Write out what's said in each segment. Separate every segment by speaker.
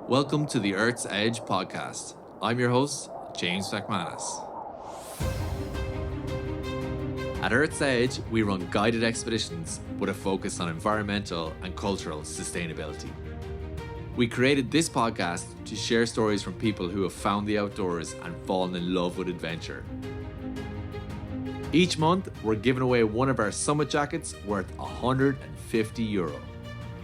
Speaker 1: Welcome to the Earth's Edge podcast. I'm your host, James McManus. At Earth's Edge, we run guided expeditions with a focus on environmental and cultural sustainability. We created this podcast to share stories from people who have found the outdoors and fallen in love with adventure. Each month, we're giving away one of our summit jackets worth €150.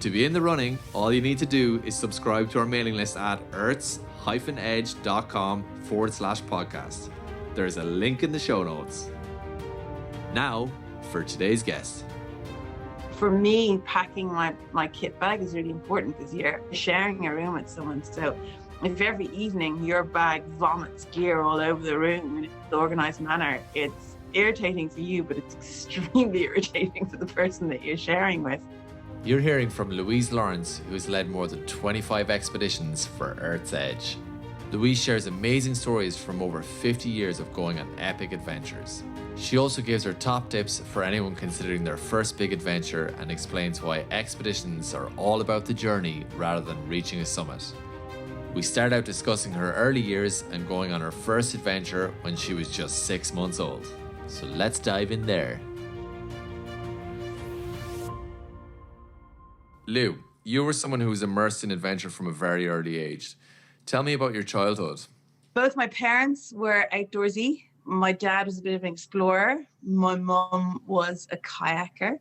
Speaker 1: To be in the running, all you need to do is subscribe to our mailing list at earths-edge.com/podcast. There's a link in the show notes. Now, for today's guest.
Speaker 2: For me, packing my kit bag is really important because you're sharing a room with someone. So if every evening your bag vomits gear all over the room in an organized manner, it's irritating for you, but it's extremely irritating for the person that you're sharing with.
Speaker 1: You're hearing from Louise Lawrence, who has led more than 25 expeditions for Earth's Edge. Louise shares amazing stories from over 50 years of going on epic adventures. She also gives her top tips for anyone considering their first big adventure and explains why expeditions are all about the journey rather than reaching a summit. We start out discussing her early years and going on her first adventure when she was just 6 months old. So let's dive in there. Lou, you were someone who was immersed in adventure from a very early age. Tell me about your childhood.
Speaker 2: Both my parents were outdoorsy. My dad was a bit of an explorer. My mum was a kayaker.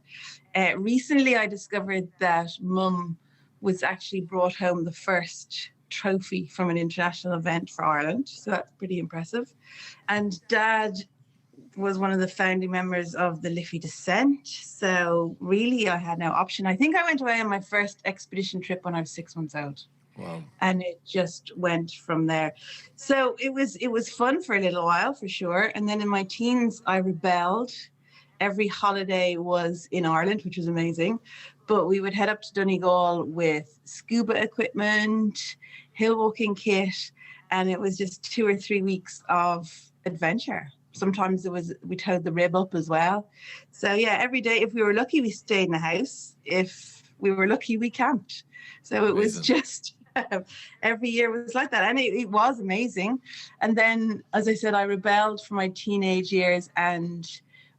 Speaker 2: Recently, I discovered that mum was actually brought home the first trophy from an international event for Ireland. So that's pretty impressive. And dad was one of the founding members of the Liffey Descent. So really, I had no option. I think I went away on my first expedition trip when I was 6 months old.
Speaker 1: Wow.
Speaker 2: And it just went from there. So it was fun for a little while, for sure. And then in my teens, I rebelled. Every holiday was in Ireland, which was amazing. But we would head up to Donegal with scuba equipment, hill walking kit, and it was just 2 or 3 weeks of adventure. Sometimes we towed the rib up as well. So yeah, every day, if we were lucky, we stayed in the house. If we were lucky, we camped. So it was just every year was like that. And it was amazing. And then, as I said, I rebelled from my teenage years and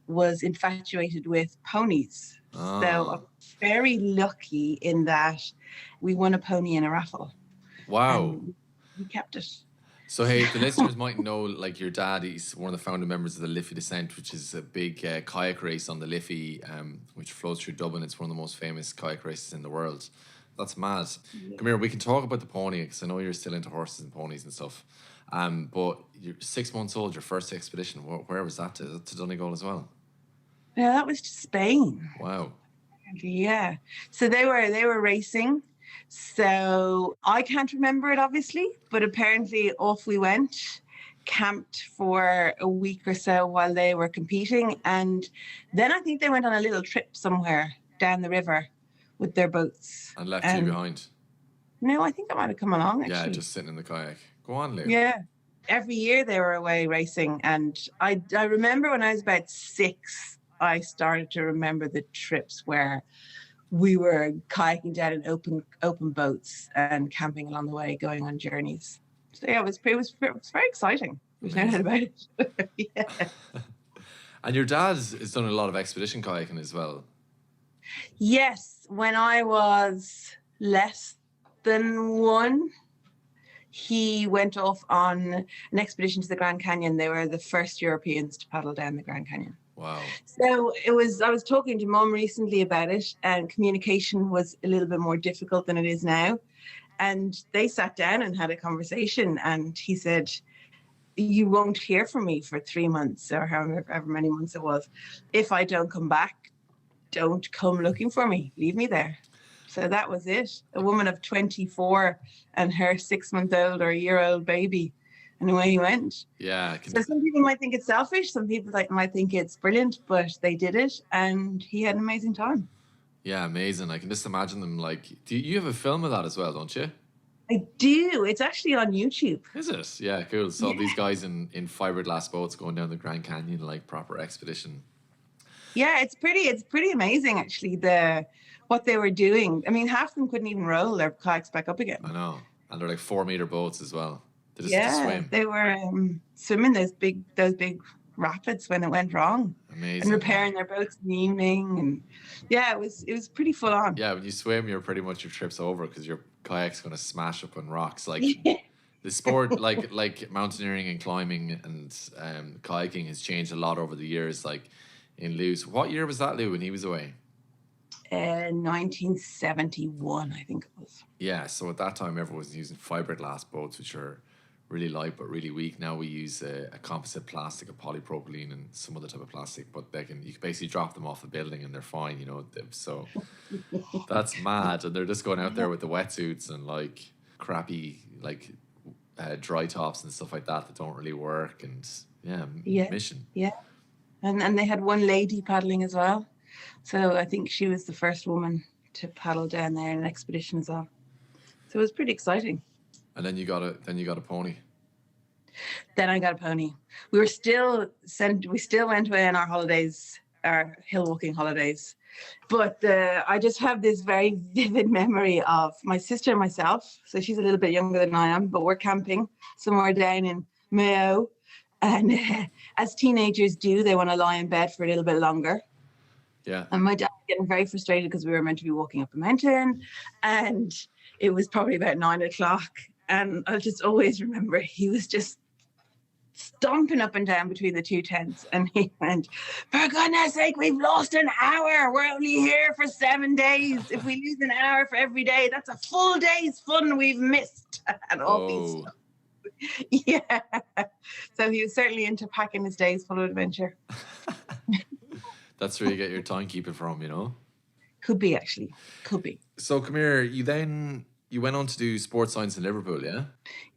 Speaker 2: was infatuated with ponies.
Speaker 1: Oh.
Speaker 2: So I'm very lucky in that we won a pony in a raffle.
Speaker 1: Wow.
Speaker 2: We kept it.
Speaker 1: So, hey, the listeners might know, like, your dad, he's one of the founding members of the Liffey Descent, which is a big kayak race on the Liffey, which flows through Dublin. It's one of the most famous kayak races in the world. That's mad. Yeah. Come here, we can talk about the pony, because I know you're still into horses and ponies and stuff. But you're 6 months old, your first expedition. Where was that? To Donegal as well?
Speaker 2: Yeah, that was to Spain.
Speaker 1: Wow.
Speaker 2: Yeah. So they were racing. So I can't remember it, obviously, but apparently off we went, camped for a week or so while they were competing. And then I think they went on a little trip somewhere down the river with their boats.
Speaker 1: And left you behind?
Speaker 2: No, I think I might have come along, actually.
Speaker 1: Yeah, just sitting in the kayak. Go on, Lou.
Speaker 2: Yeah. Every year they were away racing. And I remember when I was about 6, I started to remember the trips where we were kayaking down in open boats and camping along the way, going on journeys. So yeah, it was very exciting. There's no doubt about it. Yeah.
Speaker 1: And your dad has done a lot of expedition kayaking as well.
Speaker 2: Yes, when I was less than 1, he went off on an expedition to the Grand Canyon. They were the first Europeans to paddle down the Grand Canyon.
Speaker 1: Wow.
Speaker 2: So I was talking to Mum recently about it, and communication was a little bit more difficult than it is now. And they sat down and had a conversation, and he said, you won't hear from me for 3 months or however many months it was. If I don't come back, don't come looking for me. Leave me there. So that was it. A woman of 24 and her 6-month-old or a year-old baby. And away he went.
Speaker 1: Yeah.
Speaker 2: So some people might think it's selfish. Some people might think it's brilliant, but they did it and he had an amazing time.
Speaker 1: Yeah, amazing. I can just imagine them you have a film of that as well, don't you?
Speaker 2: I do. It's actually on YouTube.
Speaker 1: Is it? Yeah, cool. So these guys in fiberglass boats going down the Grand Canyon, like proper expedition.
Speaker 2: Yeah, it's pretty amazing actually, what they were doing. I mean, half of them couldn't even roll their kayaks back up again.
Speaker 1: I know. And they're like 4 meter boats as well. They just have to
Speaker 2: Yeah,
Speaker 1: swim.
Speaker 2: they were swimming those big rapids when it went wrong, and
Speaker 1: Amazing.
Speaker 2: repairing their boats in the evening, and yeah, it was pretty full on.
Speaker 1: Yeah, when you swim, you're pretty much your trip's over because your kayak's going to smash up on rocks. Like
Speaker 2: Yeah.
Speaker 1: the sport, like mountaineering and climbing and kayaking has changed a lot over the years. Like in Lou's, what year was that, Lou, when he was away?
Speaker 2: 1971, I think it was.
Speaker 1: Yeah, so at that time, everyone was using fiberglass boats, which are really light but really weak. Now we use a composite plastic, a polypropylene, and some other type of plastic. But you can basically drop them off a building and they're fine, you know. So that's mad, and they're just going out there with the wetsuits and like crappy dry tops and stuff like that don't really work. And mission.
Speaker 2: Yeah, and they had one lady paddling as well. So I think she was the first woman to paddle down there in an expedition as well. So it was pretty exciting.
Speaker 1: And then you got a pony.
Speaker 2: Then I got a pony. We still went away on our holidays, our hill walking holidays. But I just have this very vivid memory of my sister and myself. So she's a little bit younger than I am, but we're camping somewhere down in Mayo. And as teenagers do, they want to lie in bed for a little bit longer.
Speaker 1: Yeah.
Speaker 2: And my dad was getting very frustrated because we were meant to be walking up a mountain, and it was probably about 9 o'clock. And I'll just always remember he was just stomping up and down between the two tents. And he went, "For goodness sake, we've lost an hour. We're only here for 7 days. If we lose an hour for every day, that's a full day's fun we've missed." And all these stuff. Yeah. So he was certainly into packing his days full of adventure.
Speaker 1: That's where you get your timekeeping from, you know?
Speaker 2: Could be, actually. Could be.
Speaker 1: So come here, you went on to do sports science in Liverpool, yeah?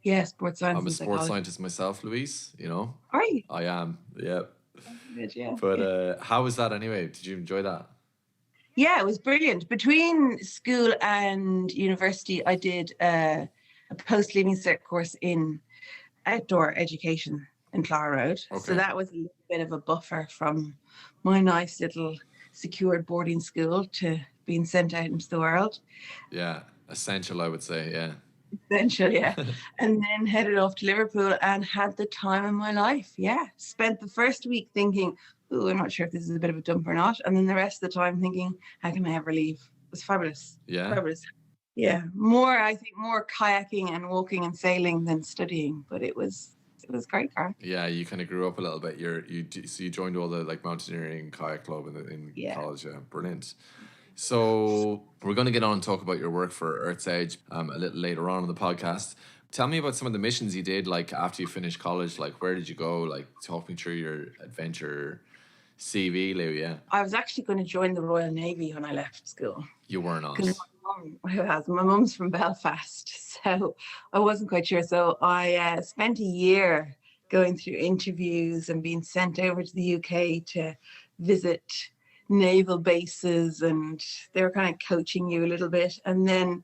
Speaker 2: Yeah, sports science.
Speaker 1: I'm a sports scientist myself, Louise, you know?
Speaker 2: Are you?
Speaker 1: I am, yeah.
Speaker 2: Good, yeah.
Speaker 1: But how was that anyway? Did you enjoy that?
Speaker 2: Yeah, it was brilliant. Between school and university, I did a post-leaving cert course in outdoor education in Clara Road. Okay. So that was a little bit of a buffer from my nice little secured boarding school to being sent out into the world.
Speaker 1: Yeah, essential, I would say, yeah.
Speaker 2: Essential, yeah. And then headed off to Liverpool and had the time of my life, yeah. Spent the first week thinking, "Ooh, I'm not sure if this is a bit of a dump or not." And then the rest of the time thinking, how can I ever leave? It was fabulous.
Speaker 1: Yeah.
Speaker 2: Fabulous. Yeah. I think more kayaking and walking and sailing than studying, but it was great, Carl.
Speaker 1: Yeah, you kind of grew up a little bit. So you joined all the like mountaineering kayak club in college. Yeah, brilliant. So we're going to get on and talk about your work for Earth's Edge a little later on in the podcast. Tell me about some of the missions you did, like after you finished college. Like, where did you go? Like, talk me through your adventure CV, Lou. Yeah.
Speaker 2: I was actually going to join the Royal Navy when I left school.
Speaker 1: You were not.
Speaker 2: My mum's from Belfast, so I wasn't quite sure. So I spent a year going through interviews and being sent over to the UK to visit naval bases, and they were kind of coaching you a little bit. And then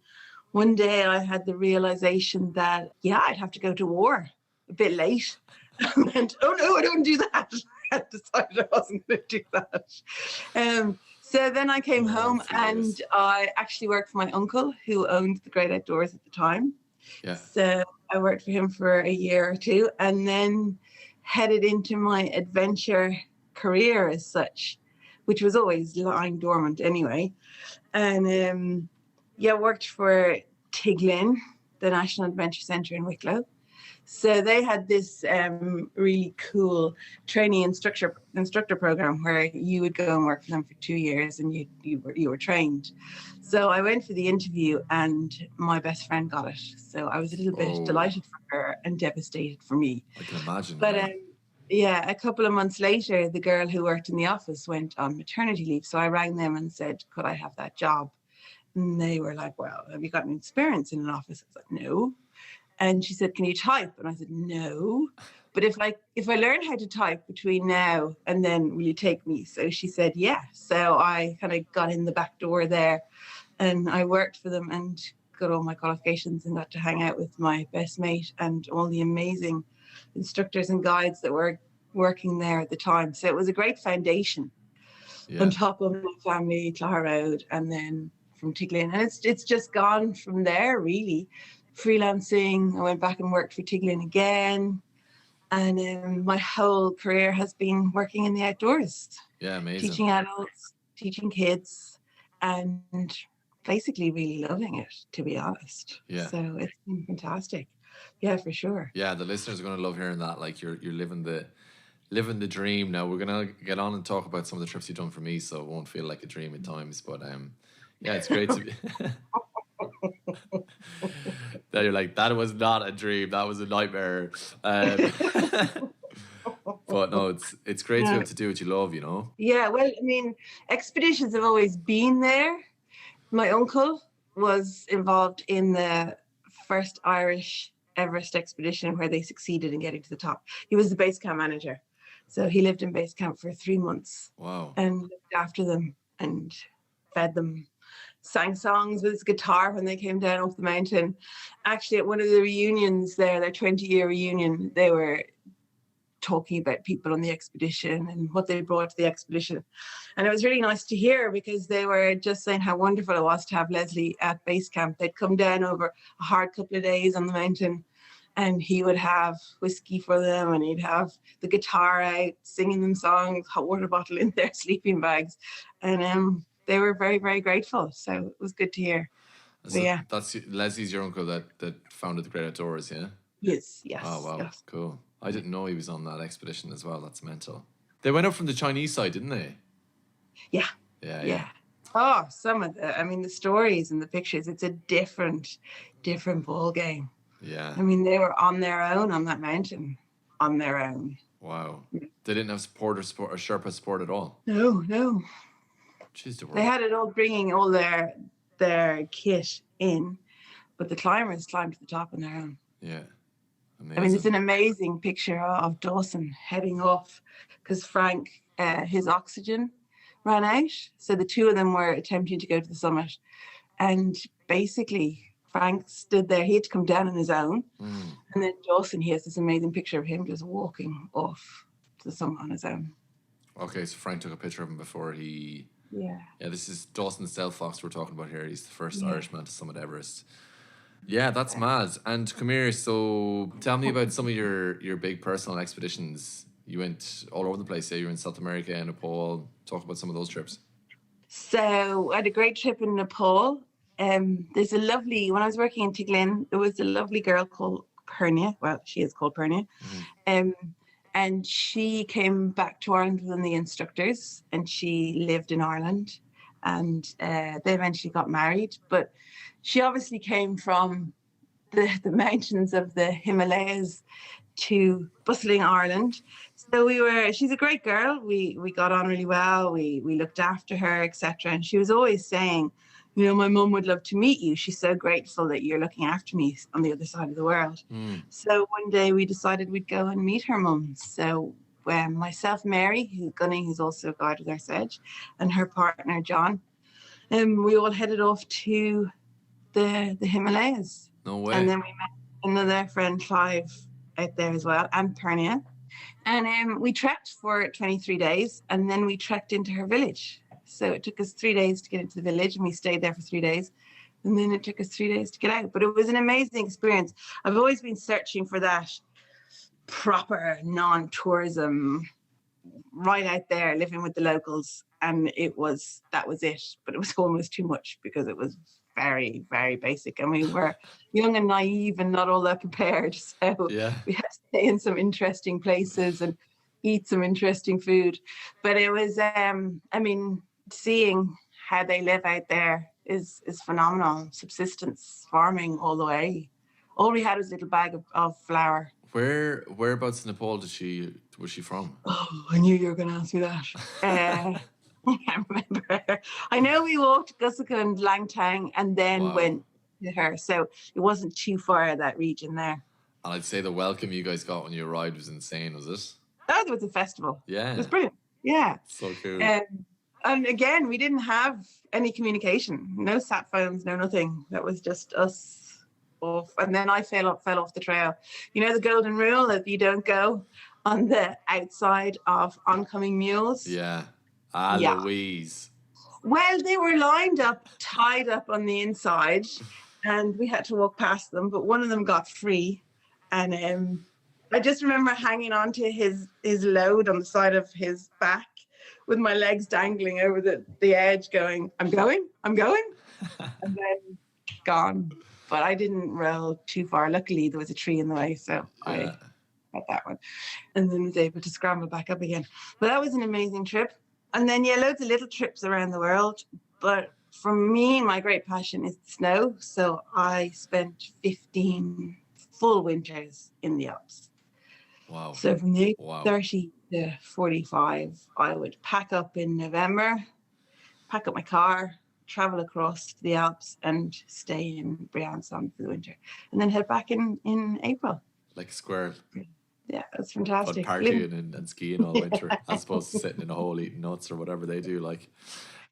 Speaker 2: one day I had the realization that, I'd have to go to war a bit late. I went, "Oh no, I don't do that." I decided I wasn't going to do that. So then I came home and I actually worked for my uncle who owned the Great Outdoors at the time.
Speaker 1: Yeah.
Speaker 2: So I worked for him for a year or two and then headed into my adventure career as such, which was always lying dormant anyway. And worked for Tiglin, the National Adventure Centre in Wicklow. So they had this really cool training instructor program where you would go and work for them for 2 years and you were trained. So I went for the interview and my best friend got it. So I was a little bit delighted for her and devastated for me.
Speaker 1: I can imagine.
Speaker 2: But a couple of months later, the girl who worked in the office went on maternity leave. So I rang them and said, could I have that job? And they were like, well, have you got any experience in an office? I was like, no. And she said, can you type? And I said, no. But if I learn how to type between now and then, will you take me? So she said, yeah. So I kind of got in the back door there and I worked for them and got all my qualifications and got to hang out with my best mate and all the amazing instructors and guides that were working there at the time. So it was a great foundation on top of my family, Clara Road, and then from Tiglin. And it's just gone from there, really. freelancing. I went back and worked for Tiglin again. And my whole career has been working in the outdoors,
Speaker 1: Yeah, amazing.
Speaker 2: teaching adults, teaching kids, and basically really loving it, to be honest.
Speaker 1: Yeah.
Speaker 2: So it's been fantastic. Yeah, for sure.
Speaker 1: Yeah, the listeners are going to love hearing that. Like you're living the dream. Now we're gonna get on and talk about some of the trips you've done for me, so it won't feel like a dream at times. But yeah, it's great to be. That you're like, that was not a dream, that was a nightmare. But no, it's great to be able to do what you love, you know.
Speaker 2: Yeah, well, I mean, expeditions have always been there. My uncle was involved in the first Irish Everest expedition where they succeeded in getting to the top. He was the base camp manager. So he lived in base camp for 3 months.
Speaker 1: Wow.
Speaker 2: And looked after them and fed them, sang songs with his guitar when they came down off the mountain. Actually, at one of the reunions there, their 20-year reunion, they were talking about people on the expedition and what they brought to the expedition. And it was really nice to hear because they were just saying how wonderful it was to have Leslie at base camp. They'd come down over a hard couple of days on the mountain and he would have whiskey for them and he'd have the guitar out, singing them songs, hot water bottle in their sleeping bags. And they were very, very grateful. So it was good to hear.
Speaker 1: So
Speaker 2: yeah.
Speaker 1: That's Leslie's your uncle that founded the Great Outdoors, yeah?
Speaker 2: Yes.
Speaker 1: Oh, wow.
Speaker 2: Yes.
Speaker 1: Cool. I didn't know he was on that expedition as well. That's mental. They went up from the Chinese side, didn't they?
Speaker 2: Yeah.
Speaker 1: Yeah.
Speaker 2: Oh, some of the stories and the pictures, it's a different ball game.
Speaker 1: Yeah.
Speaker 2: I mean, they were on their own on that mountain, on their own.
Speaker 1: Wow. They didn't have support or Sherpa support at all?
Speaker 2: No.
Speaker 1: Jeez,
Speaker 2: they had it all, bringing all their kit in, but the climbers climbed to the top on their own.
Speaker 1: Yeah. Amazing.
Speaker 2: I mean, it's an amazing picture of Dawson heading off because Frank, his oxygen ran out. So the two of them were attempting to go to the summit. And basically, Frank stood there. He had to come down on his own. And then Dawson, he has this amazing picture of him just walking off to the summit on his own.
Speaker 1: Okay, so Frank took a picture of him before he...
Speaker 2: Yeah,
Speaker 1: this is Dawson Stealth Fox we're talking about here. He's the first Irishman to summit Everest. Yeah, that's mad. And come here, so tell me about some of your big personal expeditions. You went all over the place. Yeah, you were in South America and Nepal. Talk about some of those trips.
Speaker 2: So I had a great trip in Nepal. There's a lovely, when I was working in Tiglin, there was a lovely girl called Pernia. Well, she is called Pernia. And she came back to Ireland with one of the instructors and she lived in Ireland and they eventually got married. But she obviously came from the mountains of the Himalayas to bustling Ireland. So she's a great girl. We got on really well. We looked after her, etc. And she was always saying, you know, my mum would love to meet you. She's so grateful that you're looking after me on the other side of the world. So one day we decided we'd go and meet her mum. So myself, Mary, who's also a guide with our Sedge, and her partner, John, we all headed off to the Himalayas.
Speaker 1: No way.
Speaker 2: And then we met another friend, Clive, out there as well, and Pernia. And we trekked for 23 days, and then we trekked into her village. So it took us 3 days to get into the village, and we stayed there for 3 days. And then it took us 3 days to get out. But it was an amazing experience. I've always been searching for that proper non-tourism, right out there, living with the locals. And that was it. But it was almost too much because it was very, very basic. And we were young and naive and not all that prepared. So we had to stay in some interesting places and eat some interesting food. But it was, seeing how they live out there is phenomenal. Subsistence farming all the way. All we had was a little bag of flour.
Speaker 1: Whereabouts in Nepal was she from?
Speaker 2: Oh, I knew you were going to ask me that. I can't remember. I know we walked Gusaka and Langtang and then went to her. So it wasn't too far that region there.
Speaker 1: And I'd say the welcome you guys got when you arrived was insane, was it?
Speaker 2: Oh, there was a festival.
Speaker 1: Yeah.
Speaker 2: It was brilliant. Yeah.
Speaker 1: So cool.
Speaker 2: And again, we didn't have any communication. No sat phones, no nothing. That was just us off. And then I fell off the trail. You know the golden rule that you don't go on the outside of oncoming mules?
Speaker 1: Yeah. Louise.
Speaker 2: Well, they were lined up, tied up on the inside. and we had to walk past them, but one of them got free. And I just remember hanging on to his load on the side of his back with my legs dangling over the edge going, I'm going. And then gone. But I didn't roll too far. Luckily, there was a tree in the way, so I got that one. And then was able to scramble back up again. But that was an amazing trip. And then, loads of little trips around the world. But for me, my great passion is snow. So I spent 15 full winters in the Alps.
Speaker 1: Wow.
Speaker 2: So from the age 30 to 45, I would pack up in November, pack up my car, travel across to the Alps and stay in Briançon for the winter. And then head back in April.
Speaker 1: Like a squirrel.
Speaker 2: Yeah, that's fantastic.
Speaker 1: But partying and skiing all winter as opposed to sitting in a hole eating nuts or whatever they do. Like,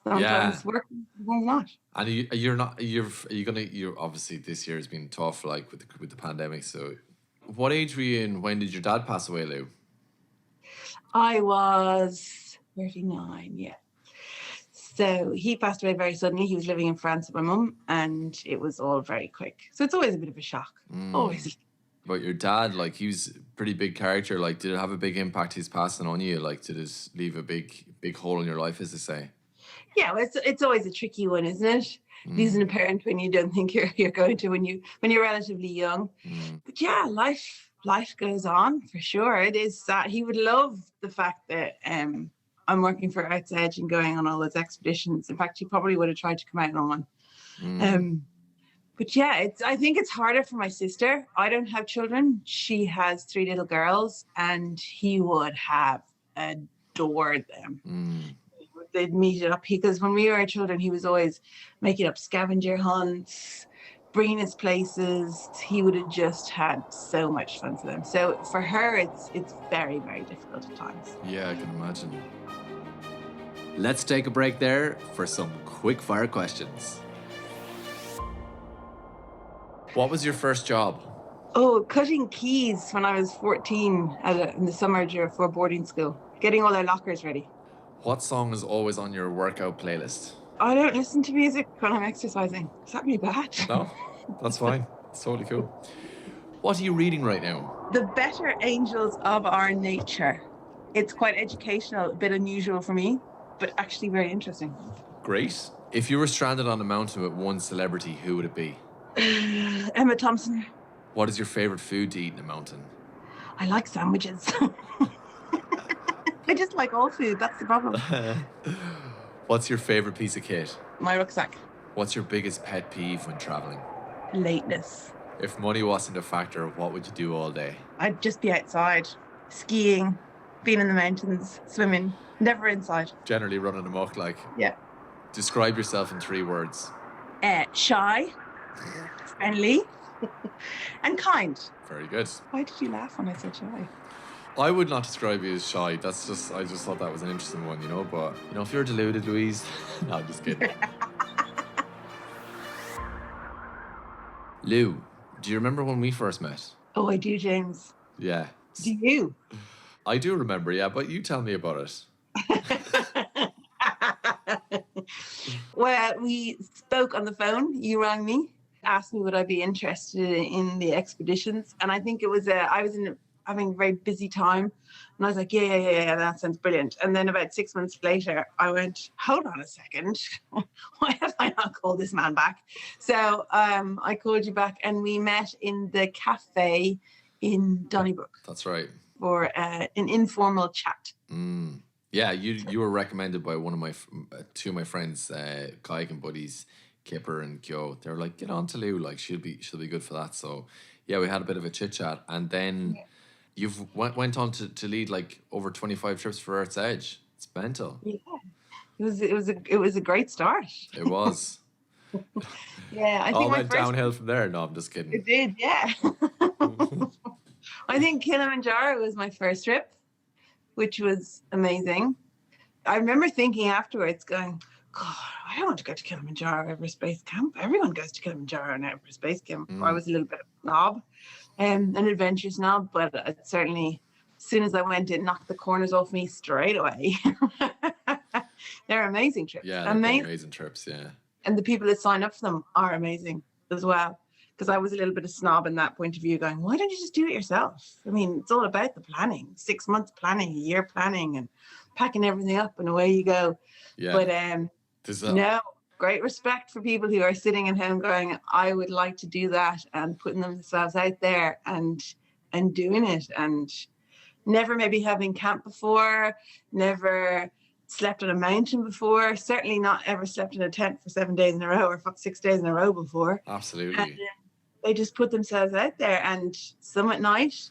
Speaker 2: sometimes working, sometimes not.
Speaker 1: And you're obviously this year has been tough, like with the pandemic. So, what age were you in? When did your dad pass away, Lou?
Speaker 2: I was 39. Yeah. So he passed away very suddenly. He was living in France with my mum, and it was all very quick. So it's always a bit of a shock. Always.
Speaker 1: But your dad, like, he was a pretty big character. Like, did it have a big impact, his passing on you? Like, did it leave a big hole in your life, as they say?
Speaker 2: Yeah, well, it's always a tricky one, isn't it? Losing a parent when you don't think you're going to when you're relatively young. But yeah, life goes on for sure. It is sad. He would love the fact that I'm working for Arts Edge and going on all those expeditions. In fact, he probably would have tried to come out on one. But yeah, I think it's harder for my sister. I don't have children. She has 3 little girls, and he would have adored them. They'd meet it up because when we were children, he was always making up scavenger hunts, bringing us places. He would have just had so much fun for them. So for her, it's very, very difficult at times.
Speaker 1: Yeah, I can imagine. Let's take a break there for some quick fire questions. What was your first job?
Speaker 2: Oh, cutting keys when I was 14 in the summer before boarding school, getting all their lockers ready.
Speaker 1: What song is always on your workout playlist?
Speaker 2: I don't listen to music when I'm exercising. Is that really bad?
Speaker 1: No, that's fine. It's totally cool. What are you reading right now?
Speaker 2: The Better Angels of Our Nature. It's quite educational, a bit unusual for me, but actually very interesting.
Speaker 1: Great. If you were stranded on a mountain with one celebrity, who would it be?
Speaker 2: Emma Thompson.
Speaker 1: What is your favorite food to eat in a mountain?
Speaker 2: I like sandwiches. I just like all food. That's the problem.
Speaker 1: What's your favorite piece of kit?
Speaker 2: My rucksack.
Speaker 1: What's your biggest pet peeve when traveling?
Speaker 2: Lateness.
Speaker 1: If money wasn't a factor, what would you do all day?
Speaker 2: I'd just be outside, skiing, being in the mountains, swimming, never inside.
Speaker 1: Generally running amok, like.
Speaker 2: Yeah.
Speaker 1: Describe yourself in 3 words.
Speaker 2: Shy, friendly, and kind.
Speaker 1: Very good.
Speaker 2: Why did you laugh when I said shy?
Speaker 1: I would not describe you as shy. I just thought that was an interesting one, But, if you're deluded, Louise, no, I'm just kidding. Lou, do you remember when we first met?
Speaker 2: Oh, I do, James.
Speaker 1: Yeah.
Speaker 2: Do you?
Speaker 1: I do remember, yeah, but you tell me about it.
Speaker 2: Well, we spoke on the phone. You rang me, asked me would I be interested in the expeditions, and I think it was I was having a very busy time, and I was like, yeah, that sounds brilliant. And then about 6 months later, I went, hold on a second, why have I not called this man back? So I called you back, and we met in the cafe in Donnybrook.
Speaker 1: That's right.
Speaker 2: For an informal chat.
Speaker 1: Yeah, you were recommended by one of my 2 of my friends, kayaking buddies, Kipper and Kyo. They were like, get on to Lou, like she'll be good for that. So yeah, we had a bit of a chit chat, and then you've went on to lead like over 25 trips for Arts Edge. It's mental. Yeah,
Speaker 2: it was a great start.
Speaker 1: It was.
Speaker 2: Yeah, I think
Speaker 1: all went downhill from there. No, I'm just kidding.
Speaker 2: It did, yeah. I think Kilimanjaro was my first trip, which was amazing. I remember thinking afterwards, going, God, I don't want to go to Kilimanjaro, Everest Base Camp. Everyone goes to Kilimanjaro and Everest Base Camp. I was a little bit of a snob, an adventure snob, but certainly, as soon as I went, it knocked the corners off me straight away. They're amazing trips.
Speaker 1: Yeah, they're amazing trips, yeah.
Speaker 2: And the people that sign up for them are amazing. as well. Because I was a little bit of snob in that point of view, going, why don't you just do it yourself? I mean, it's all about the planning, 6 months planning, a year planning, and packing everything up, and away you go.
Speaker 1: Yeah.
Speaker 2: But no, great respect for people who are sitting at home going, I would like to do that, and putting themselves out there and doing it, and never maybe having camped before, never slept on a mountain before, certainly not ever slept in a tent for 7 days in a row or 6 days in a row before.
Speaker 1: Absolutely.
Speaker 2: And they just put themselves out there, and Summit Night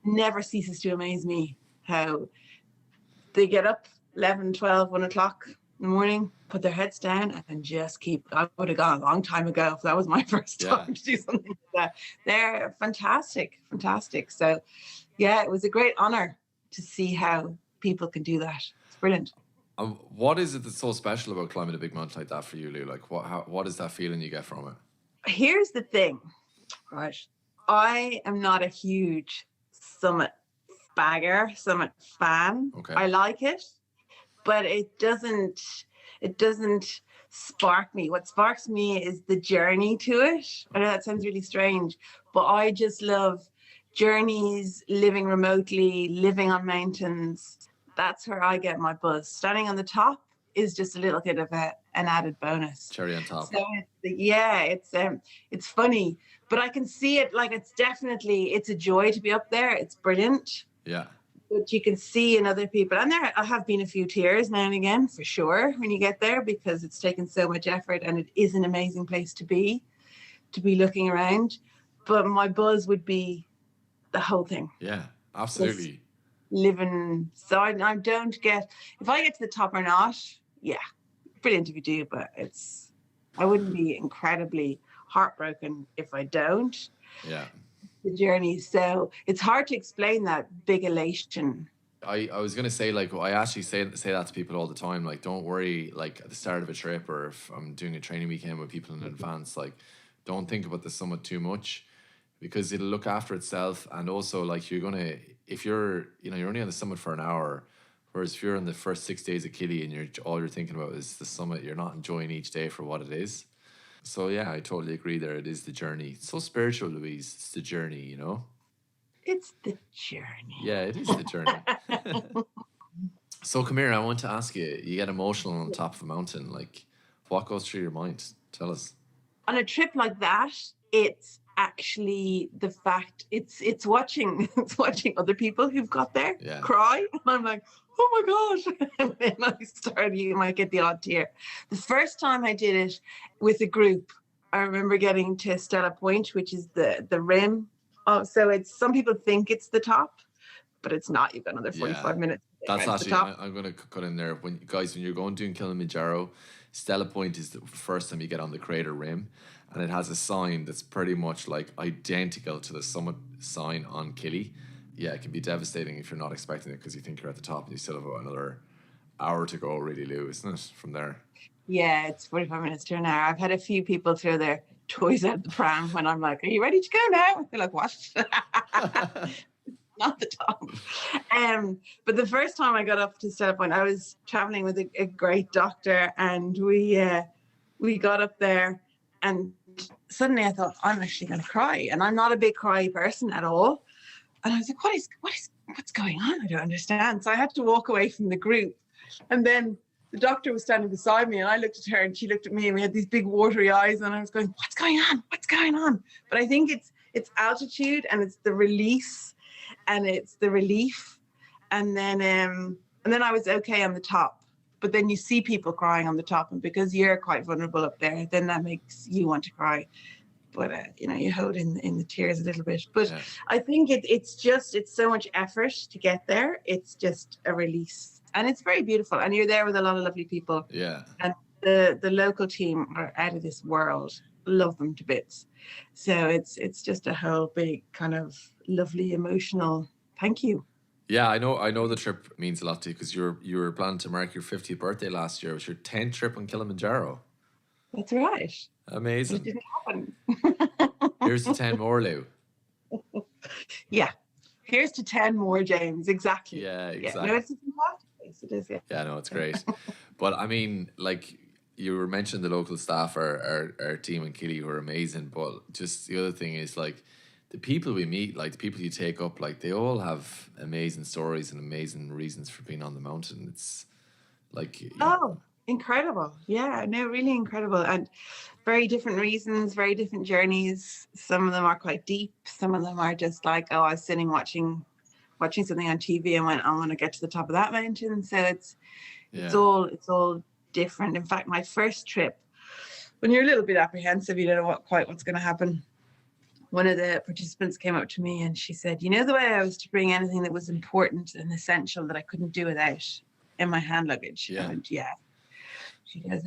Speaker 2: never ceases to amaze me how they get up 11, 12, 1 o'clock in the morning, put their heads down and just keep. I would have gone a long time ago if that was my first time to do something like that. They're fantastic. So yeah, it was a great honor to see how people can do that. It's brilliant.
Speaker 1: What is it that's so special about climbing a big mountain like that for you, Lou? Like, what is that feeling you get from it?
Speaker 2: Here's the thing, right? I am not a huge summit summit fan.
Speaker 1: Okay.
Speaker 2: I like it, but it doesn't spark me. What sparks me is the journey to it. I know that sounds really strange, but I just love journeys, living remotely, living on mountains. That's where I get my buzz. Standing on the top is just a little bit of an added bonus.
Speaker 1: Cherry on top.
Speaker 2: So it's funny, but I can see it. Like, it's a joy to be up there. It's brilliant.
Speaker 1: Yeah.
Speaker 2: But you can see in other people, and there have been a few tears now and again for sure when you get there, because it's taken so much effort, and it is an amazing place to be looking around. But my buzz would be the whole thing.
Speaker 1: Yeah, absolutely.
Speaker 2: Just living. So I don't get, if I get to the top or not, yeah, brilliant if you do, but I wouldn't be incredibly heartbroken if I don't.
Speaker 1: Yeah.
Speaker 2: The journey. So it's hard to explain that big elation.
Speaker 1: I was going to say, like, I actually say that to people all the time. Like, don't worry, like, at the start of a trip, or if I'm doing a training weekend with people in advance, like, don't think about the summit too much, because it'll look after itself. And also, like, if you're only on the summit for an hour, whereas if you're on the first 6 days of Kili and all you're thinking about is the summit, you're not enjoying each day for what it is. So yeah, I totally agree there. It is the journey. It's so spiritual, Louise. It's the journey, you know?
Speaker 2: It's the journey.
Speaker 1: Yeah, it is the journey. So come here, I want to ask you get emotional on top of a mountain. Like, what goes through your mind? Tell us.
Speaker 2: On a trip like that, it's actually the fact it's watching other people who've got there cry. And I'm like, oh my gosh. And then you might get the odd tear. The first time I did it with a group, I remember getting to Stella Point, which is the rim. Oh, so it's, some people think it's the top, but it's not. You've got another 45 minutes.
Speaker 1: That's actually, I'm going to cut in there. When you're going doing Kilimanjaro, Stella Point is the first time you get on the crater rim, and it has a sign that's pretty much like identical to the summit sign on Kili. Yeah, it can be devastating if you're not expecting it, because you think you're at the top and you still have another hour to go, really, Lou, isn't it, from there?
Speaker 2: Yeah, it's 45 minutes to an hour. I've had a few people throw their toys out the pram when I'm like, are you ready to go now? They're like, what? Not the top. But the first time I got up to Stella Point, I was traveling with a great doctor, and we got up there, and suddenly I thought, I'm actually going to cry. And I'm not a big cry person at all. And I was like, what's going on? I don't understand. So I had to walk away from the group. And then the doctor was standing beside me, and I looked at her and she looked at me, and we had these big watery eyes, and I was going, what's going on? What's going on? But I think it's altitude, and it's the release, and it's the relief. And then I was okay on the top. But then you see people crying on the top, and because you're quite vulnerable up there, then that makes you want to cry. But you hold in the tears a little bit. But yeah. I think it's so much effort to get there. It's just a release, and it's very beautiful. And you're there with a lot of lovely people.
Speaker 1: Yeah.
Speaker 2: And the local team are out of this world. Love them to bits. So it's just a whole big kind of lovely emotional thank you.
Speaker 1: Yeah, I know the trip means a lot to you, because you were planning to mark your 50th birthday last year. It was your 10th trip on Kilimanjaro.
Speaker 2: That's right.
Speaker 1: Amazing.
Speaker 2: It didn't happen.
Speaker 1: Here's to 10 more, Lou.
Speaker 2: Yeah. Here's to 10 more, James. Exactly.
Speaker 1: Yeah, exactly.
Speaker 2: No, it's a fantastic place. It is, yeah.
Speaker 1: Yeah, no, it's great. But I mean, like, You were mentioning the local staff, our team in Killy, who are amazing. But just the other thing is like the people we meet, like the people you take up, like they all have amazing stories and amazing reasons for being on the mountain. It's like,
Speaker 2: Oh, incredible. Yeah, no, really incredible. And very different reasons, very different journeys. Some of them are quite deep. Some of them are just like, oh, I was sitting watching something on TV and went, I want to get to the top of that mountain. So it's
Speaker 1: yeah,
Speaker 2: all different. In fact, my first trip, when you're a little bit apprehensive, you don't know what's going to happen. One of the participants came up to me and she said, you know, the way I was to bring anything that was important and essential that I couldn't do without in my hand luggage.
Speaker 1: Yeah.
Speaker 2: I went, yeah. She goes,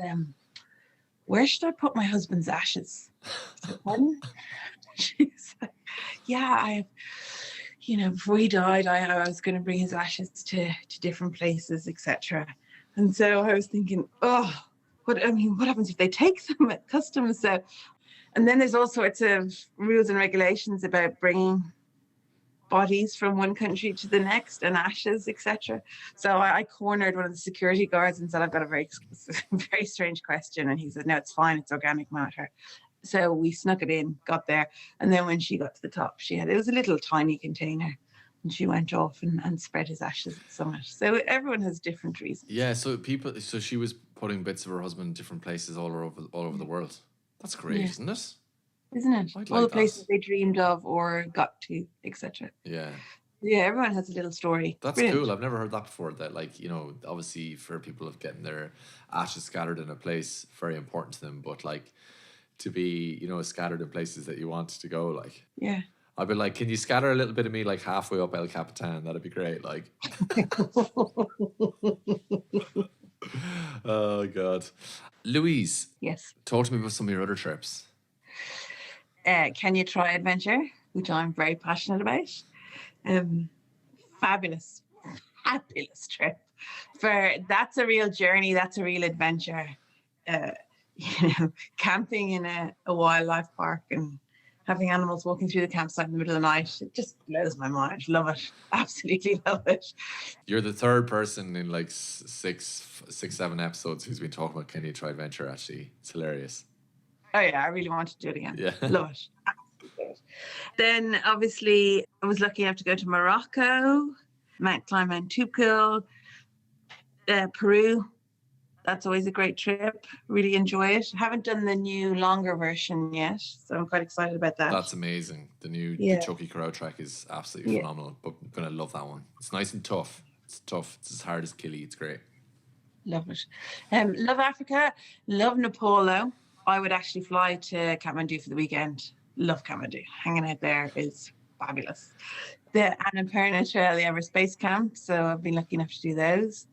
Speaker 2: where should I put my husband's ashes? I said, pardon? She's like, yeah, before he died, I was going to bring his ashes to different places, etc. And so I was thinking, what happens if they take them at customs? So, and then there's all sorts of rules and regulations about bringing bodies from one country to the next and ashes, etc. So I cornered one of the security guards and said, I've got a very, very strange question. And he said, no, it's fine. It's organic matter. So we snuck it in, got there. And then when she got to the top, it was a little tiny container. And she went off and spread his ashes at the summit. So everyone has different reasons.
Speaker 1: yeah. So she was putting bits of her husband in different places all over the world. That's great, isn't it?
Speaker 2: Isn't it?
Speaker 1: I'd
Speaker 2: All
Speaker 1: like
Speaker 2: the places
Speaker 1: that.
Speaker 2: they dreamed of or got to, etc.
Speaker 1: Yeah.
Speaker 2: Yeah, everyone has a little story.
Speaker 1: That's
Speaker 2: Brilliant.
Speaker 1: cool. I've never heard that before. That, like, obviously for people of getting their ashes scattered in a place, very important to them. But like to be, scattered in places that you want to go, like.
Speaker 2: Yeah.
Speaker 1: I'd be like, can you scatter a little bit of me like halfway up El Capitan? That'd be great. Like. Oh God. Louise.
Speaker 2: Yes.
Speaker 1: Talk to me about some of your other trips.
Speaker 2: Can you try adventure, which I'm very passionate about. Fabulous trip. That's a real journey. That's a real adventure. Camping in a wildlife park and having animals walking through the campsite in the middle of the night. It just blows my mind. Love it. Absolutely love it.
Speaker 1: You're the third person in like 7 episodes who's been talking about Can You Try Adventure, actually. It's hilarious.
Speaker 2: Oh yeah, I really want to do it again.
Speaker 1: Yeah.
Speaker 2: Love it. Then obviously I was lucky enough to go to Morocco, climb Mount Tupkil, Peru. That's always a great trip. Really enjoy it. Haven't done the new longer version yet, so I'm quite excited about that.
Speaker 1: That's amazing. The new the Chucky Corral track is absolutely phenomenal. But I'm gonna love that one. It's nice and tough. It's tough. It's as hard as Killy. It's great.
Speaker 2: Love it. Love Africa. Love Nepal. I would actually fly to Kathmandu for the weekend. Love Kathmandu. Hanging out there is fabulous. The Annapurna Trail, the Everest Base Camp. So I've been lucky enough to do those.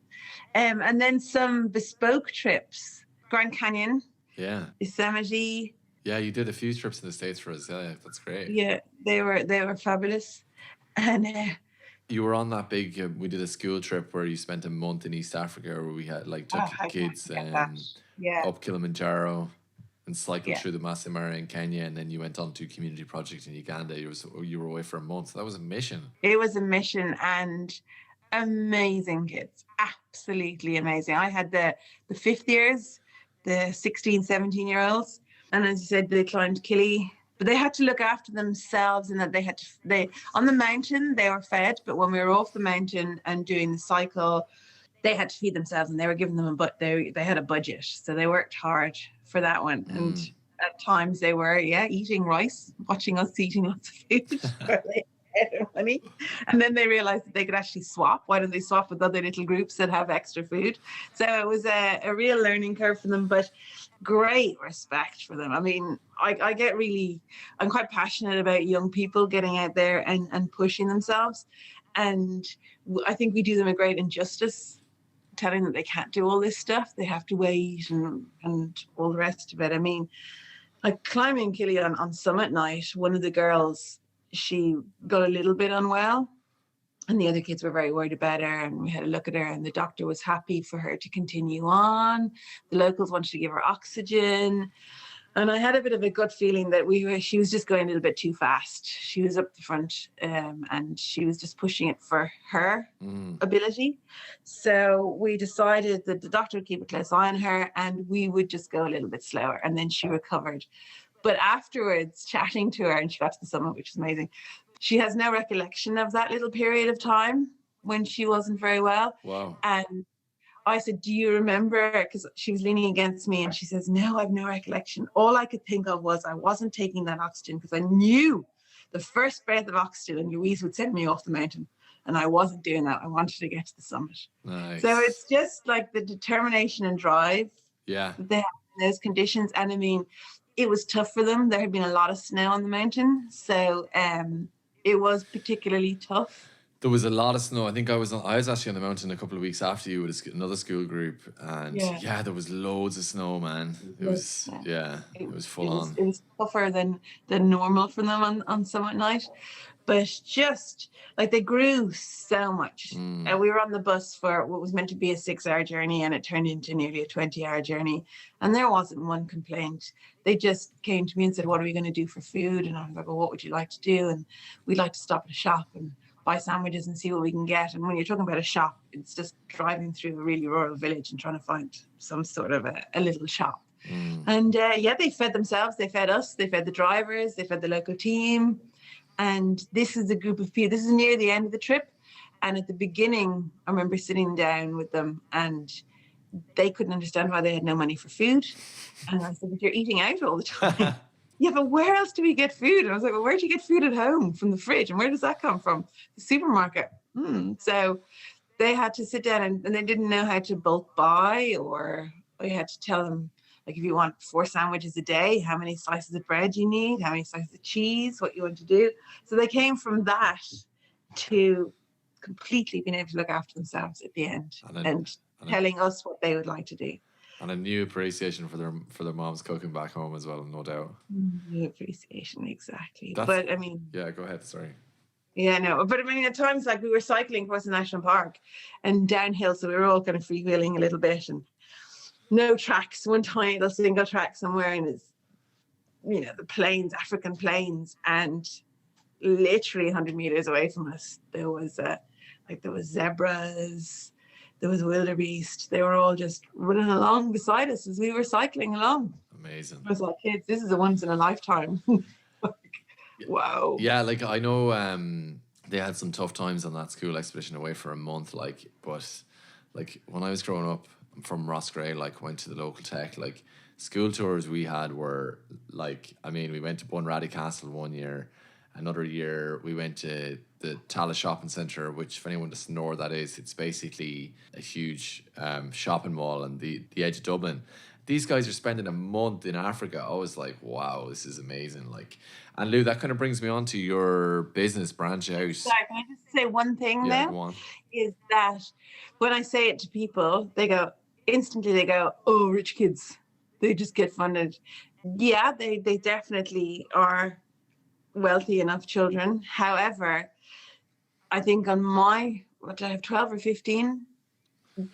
Speaker 2: And then some bespoke trips. Grand Canyon.
Speaker 1: Yeah.
Speaker 2: Yosemite.
Speaker 1: Yeah, you did a few trips in the States for us. Yeah, that's great.
Speaker 2: Yeah, they were fabulous. And
Speaker 1: you were on that big. We did a school trip where you spent a month in East Africa, where we had took kids up Kilimanjaro and cycled through the Masai Mara in Kenya, and then you went on to a community project in Uganda. You were away for a month. That was a mission.
Speaker 2: It was a mission, and amazing kids, absolutely amazing. I had the fifth years, the 16, 17-year-olds, and as you said, they climbed Killy. But they had to look after themselves, in that they on the mountain they were fed, but when we were off the mountain and doing the cycle, they had to feed themselves, and they were giving them they had a budget, so they worked hard for that one. And at times they were eating rice, watching us eating lots of food for money, and then they realized that they could actually swap. Why don't they swap with other little groups that have extra food? So it was a real learning curve for them, but great respect for them. I mean, I'm quite passionate about young people getting out there and pushing themselves. And I think we do them a great injustice telling them they can't do all this stuff. They have to wait and all the rest of it. I mean, like climbing Killy on summit night, one of the girls, she got a little bit unwell, and the other kids were very worried about her, and we had a look at her, and the doctor was happy for her to continue on. The locals wanted to give her oxygen. And I had a bit of a gut feeling that she was just going a little bit too fast. She was up the front, and she was just pushing it for her ability. So we decided that the doctor would keep a close eye on her and we would just go a little bit slower, and then she recovered. But afterwards, chatting to her, and she got to the summit, which is amazing, she has no recollection of that little period of time when she wasn't very well.
Speaker 1: Wow.
Speaker 2: And I said, do you remember? Because she was leaning against me and she says, no, I have no recollection. All I could think of was I wasn't taking that oxygen because I knew the first breath of oxygen and Louise would send me off the mountain. And I wasn't doing that. I wanted to get to the summit.
Speaker 1: Nice.
Speaker 2: So it's just like the determination and drive
Speaker 1: that
Speaker 2: they have in those conditions. And I mean, it was tough for them. There had been a lot of snow on the mountain. So it was particularly tough.
Speaker 1: There was a lot of snow. I think I was actually on the mountain a couple of weeks after you with another school group, and yeah, there was loads of snow, man. It was full on.
Speaker 2: It was tougher than normal for them on summit night, but just like they grew so much. And we were on the bus for what was meant to be a 6-hour journey, and it turned into nearly a 20-hour journey. And there wasn't one complaint. They just came to me and said, "What are we going to do for food?" And I was like, "Well, what would you like to do?" And we'd like to stop at a shop and buy sandwiches and see what we can get. And when you're talking about a shop, it's just driving through a really rural village and trying to find some sort of a little shop. And they fed themselves, they fed us, they fed the drivers, they fed the local team. And this is a group of people, this is near the end of the trip. And at the beginning, I remember sitting down with them and they couldn't understand why they had no money for food. And I said, "But you're eating out all the time." "Yeah, but where else do we get food?" And I was like, "Well, where do you get food at home from the fridge? And where does that come from? The supermarket." So they had to sit down and they didn't know how to bulk buy, or I had to tell them, like, if you want 4 sandwiches a day, how many slices of bread you need, how many slices of cheese, what you want to do. So they came from that to completely being able to look after themselves at the end and telling us what they would like to do.
Speaker 1: And a new appreciation for their moms cooking back home as well, no doubt.
Speaker 2: New appreciation, exactly. But I mean,
Speaker 1: yeah, go ahead. Sorry.
Speaker 2: Yeah, no. But I mean, at times, like, we were cycling across the national park and downhill, so we were all kind of freewheeling a little bit, and no tracks. One tiny little single track somewhere, and it's, the plains, African plains, and literally 100 meters away from us, there was zebras. There was wildebeest. They were all just running along beside us as we were cycling along.
Speaker 1: Amazing.
Speaker 2: I was like, kids, this is a once in a lifetime. Wow.
Speaker 1: Yeah, like I know they had some tough times on that school expedition away for a month, but when I was growing up, I'm from Roscrea, went to the local tech, school tours we had were we went to Bunratty Castle one year. Another year, we went to the Tallaght Shopping Centre, which, if anyone doesn't know where that is, it's basically a huge shopping mall on the edge of Dublin. These guys are spending a month in Africa. I was like, wow, this is amazing. And Lou, that kind of brings me on to your business branch out.
Speaker 2: Sorry, can I just say one thing now?
Speaker 1: Go on.
Speaker 2: Is that when I say it to people, they go, "Oh, rich kids, they just get funded." Yeah, they definitely are wealthy enough children. However, I think on I have 12 or 15,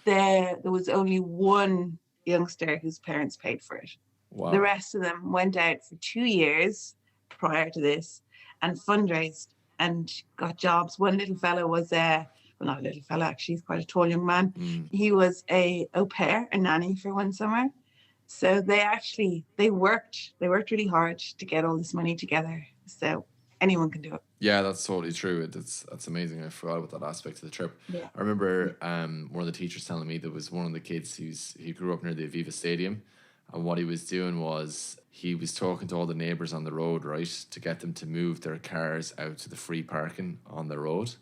Speaker 2: there was only one youngster whose parents paid for it.
Speaker 1: Wow.
Speaker 2: The rest of them went out for 2 years prior to this and fundraised and got jobs. One little fellow was not a little fellow, actually, he's quite a tall young man. He was a au pair, a nanny for one summer. So they worked really hard to get all this money together. So anyone can do it.
Speaker 1: Yeah, that's totally true. That's amazing. I forgot about that aspect of the trip.
Speaker 2: Yeah.
Speaker 1: I remember one of the teachers telling me there was one of the kids he grew up near the Aviva Stadium, and what he was doing was he was talking to all the neighbours on the road, right, to get them to move their cars out to the free parking on the road,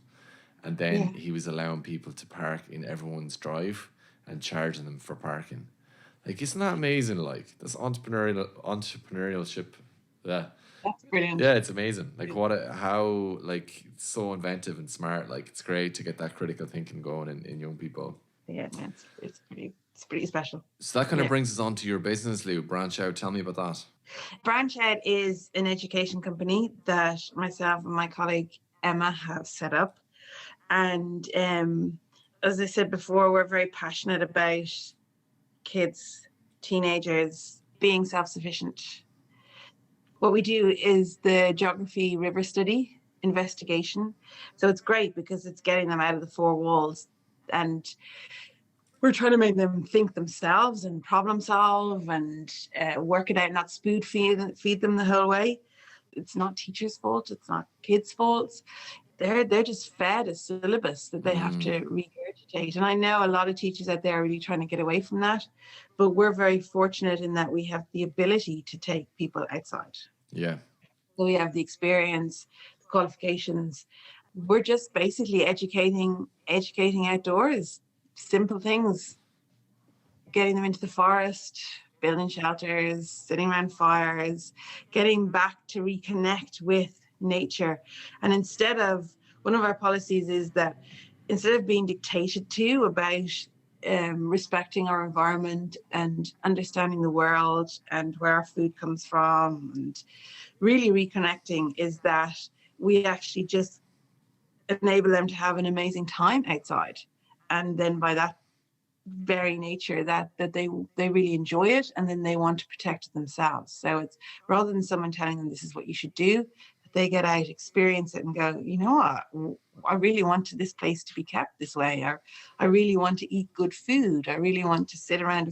Speaker 1: and then he was allowing people to park in everyone's drive and charging them for parking. Isn't that amazing? That's entrepreneurship. Yeah.
Speaker 2: That's brilliant.
Speaker 1: Yeah, it's amazing. How so inventive and smart. It's great to get that critical thinking going in young people.
Speaker 2: Yeah, man, it's pretty special.
Speaker 1: So that kind of brings us on to your business, Lou. Branch Out. Tell me about that.
Speaker 2: Branch Out is an education company that myself and my colleague Emma have set up. And as I said before, we're very passionate about kids, teenagers being self-sufficient What we do is the geography river study investigation. So it's great because it's getting them out of the four walls, and we're trying to make them think themselves and problem solve and work it out, not spoon feed them the whole way. It's not teachers' fault. It's not kids' faults. They're just fed a syllabus that they have to regurgitate. And I know a lot of teachers out there are really trying to get away from that, but we're very fortunate in that we have the ability to take people outside.
Speaker 1: Yeah.
Speaker 2: So we have the experience, the qualifications. We're just basically educating outdoors, simple things, getting them into the forest, building shelters, sitting around fires, getting back to reconnect with nature. And one of our policies is that instead of being dictated to about respecting our environment and understanding the world and where our food comes from and really reconnecting, is that we actually just enable them to have an amazing time outside. And then by that very nature that they really enjoy it, and then they want to protect it themselves. So it's rather than someone telling them this is what you should do, that they get out, experience it, and go, you know what, I really want this place to be kept this way, or I really want to eat good food, I really want to sit around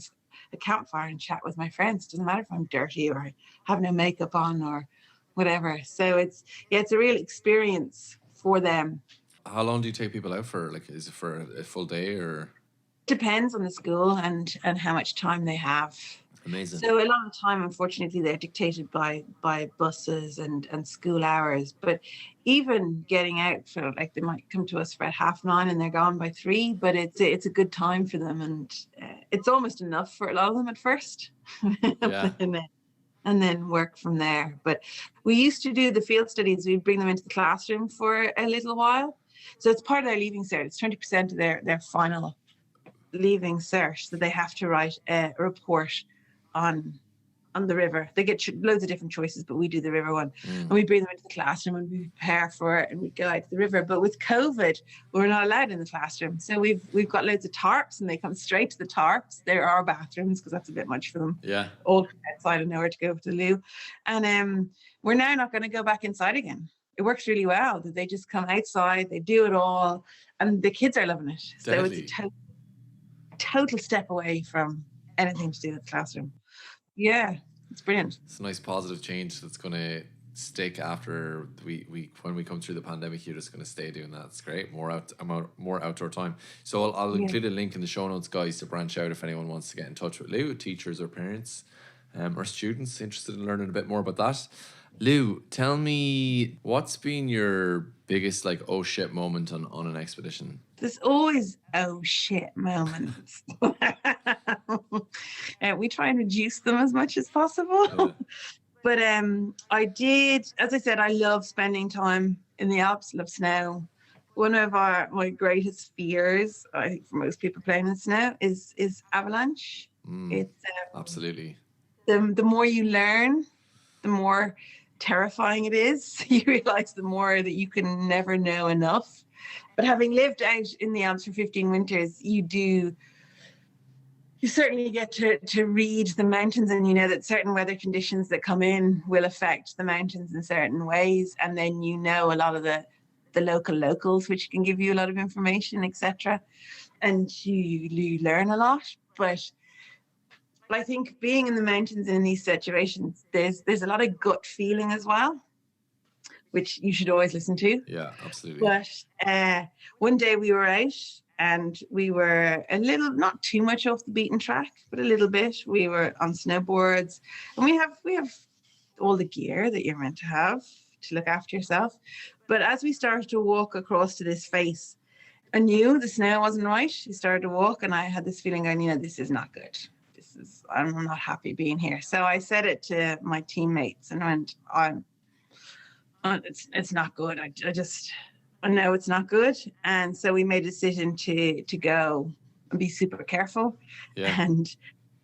Speaker 2: a campfire and chat with my friends. It doesn't matter if I'm dirty or I have no makeup on or whatever. So it's a real experience for them.
Speaker 1: How long do you take people out for? Like, is it for a full day or?
Speaker 2: Depends on the school and how much time they have.
Speaker 1: Amazing.
Speaker 2: So a lot of the time, unfortunately, they're dictated by buses and school hours. But even getting out for, like, they might come to us for at 9:30 and they're gone by 3. But it's a good time for them, and it's almost enough for a lot of them at first.
Speaker 1: Yeah.
Speaker 2: and then work from there. But we used to do the field studies. We'd bring them into the classroom for a little while. So it's part of their leaving cert. It's 20% of their final leaving cert that they have to write a report on the river. They get loads of different choices, but we do the river one. And we bring them into the classroom and we prepare for it and we go out to the river. But with COVID, we're not allowed in the classroom. So we've got loads of tarps and they come straight to the tarps. There are bathrooms because that's a bit much for them.
Speaker 1: Yeah.
Speaker 2: All outside and nowhere to go to the loo. And we're now not going to go back inside again. It works really well that they just come outside, they do it all, and the kids are loving it.
Speaker 1: Definitely.
Speaker 2: So it's a total step away from anything to do with the classroom. Yeah, it's brilliant.
Speaker 1: It's a nice positive change that's going to stick after when we come through the pandemic. You're just going to stay doing that. It's great. More outdoor time. So I'll include a link in the show notes, guys, to branch out if anyone wants to get in touch with Lou, teachers or parents or students interested in learning a bit more about that. Lou, tell me, what's been your biggest oh shit moment on an expedition?
Speaker 2: There's always oh shit moments. We try and reduce them as much as possible. But I did, as I said, I love spending time in the Alps, love snow. One of my greatest fears, I think for most people playing in snow, is avalanche. It's
Speaker 1: absolutely.
Speaker 2: The more you learn, the more terrifying it is. You realize the more that you can never know enough. But having lived out in the Alps for 15 winters, you certainly get to read the mountains, and you know that certain weather conditions that come in will affect the mountains in certain ways. And then you know a lot of the locals, which can give you a lot of information, etc. And you learn a lot. But I think being in the mountains in these situations, there's a lot of gut feeling as well, which you should always listen to.
Speaker 1: Yeah, absolutely.
Speaker 2: But one day we were out and we were a little, not too much off the beaten track, but a little bit. We were on snowboards, and we have all the gear that you're meant to have to look after yourself. But as we started to walk across to this face, I knew the snow wasn't right. We started to walk and I had this feeling going, this is not good. I'm not happy being here. So I said it to my teammates and went, it's not good. I know it's not good. And so we made a decision to go and be super careful.
Speaker 1: Yeah.
Speaker 2: And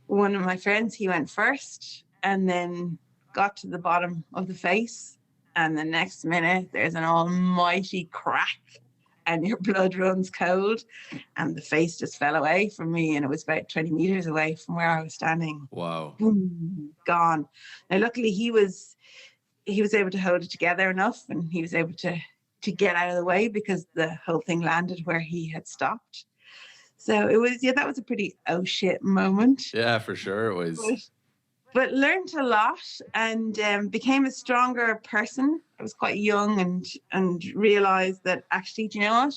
Speaker 2: one of my friends, he went first and then got to the bottom of the face. And the next minute there's an almighty crack and your blood runs cold, and the face just fell away from me, and it was about 20 meters away from where I was standing.
Speaker 1: Wow.
Speaker 2: Boom, gone. Now luckily he was he was able to hold it together enough, and he was able to get out of the way because the whole thing landed where he had stopped. So it was, yeah, that was a pretty oh shit moment.
Speaker 1: Yeah, for sure it was.
Speaker 2: But learned a lot and became a stronger person. I was quite young and realized that actually, do you know what?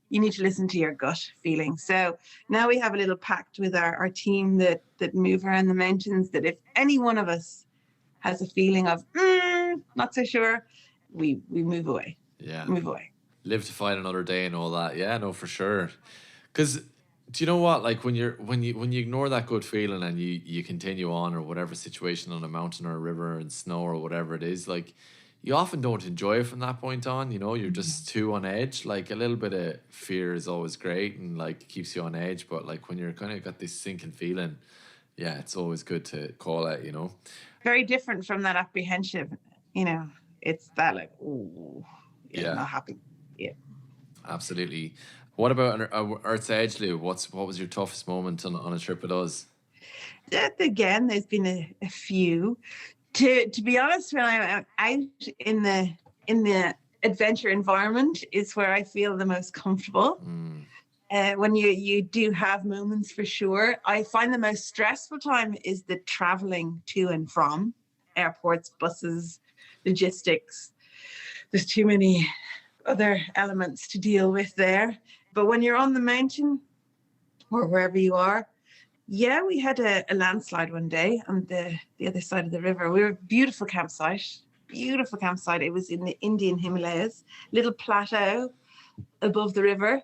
Speaker 2: You need to listen to your gut feeling. So now we have a little pact with our team that move around the mountains, that if any one of us has a feeling of not so sure, we move away.
Speaker 1: Yeah.
Speaker 2: Move away.
Speaker 1: Live to fight another day and all that. Yeah, no, for sure. Because do you know what? Like when you ignore that good feeling and you continue on, or whatever situation on a mountain or a river and snow or whatever it is, like you often don't enjoy it from that point on. You know, you're just too on edge. Like a little bit of fear is always great and like keeps you on edge. But like when you're kind of got this sinking feeling, yeah, it's always good to call out, you know.
Speaker 2: Very different from that apprehension, you know. It's that like, ooh, yeah, not happy. Yeah.
Speaker 1: Absolutely. What about Earth's Edge, Lou? What was your toughest moment on a trip with us?
Speaker 2: Again, there's been a few. To be honest, when I'm out in the adventure environment is where I feel the most comfortable. When you do have moments, for sure. I find the most stressful time is the traveling to and from airports, buses, logistics. There's too many other elements to deal with there. But when you're on the mountain or wherever you are, yeah, we had a landslide one day on the other side of the river. We were a beautiful campsite. It was in the Indian Himalayas, little plateau above the river.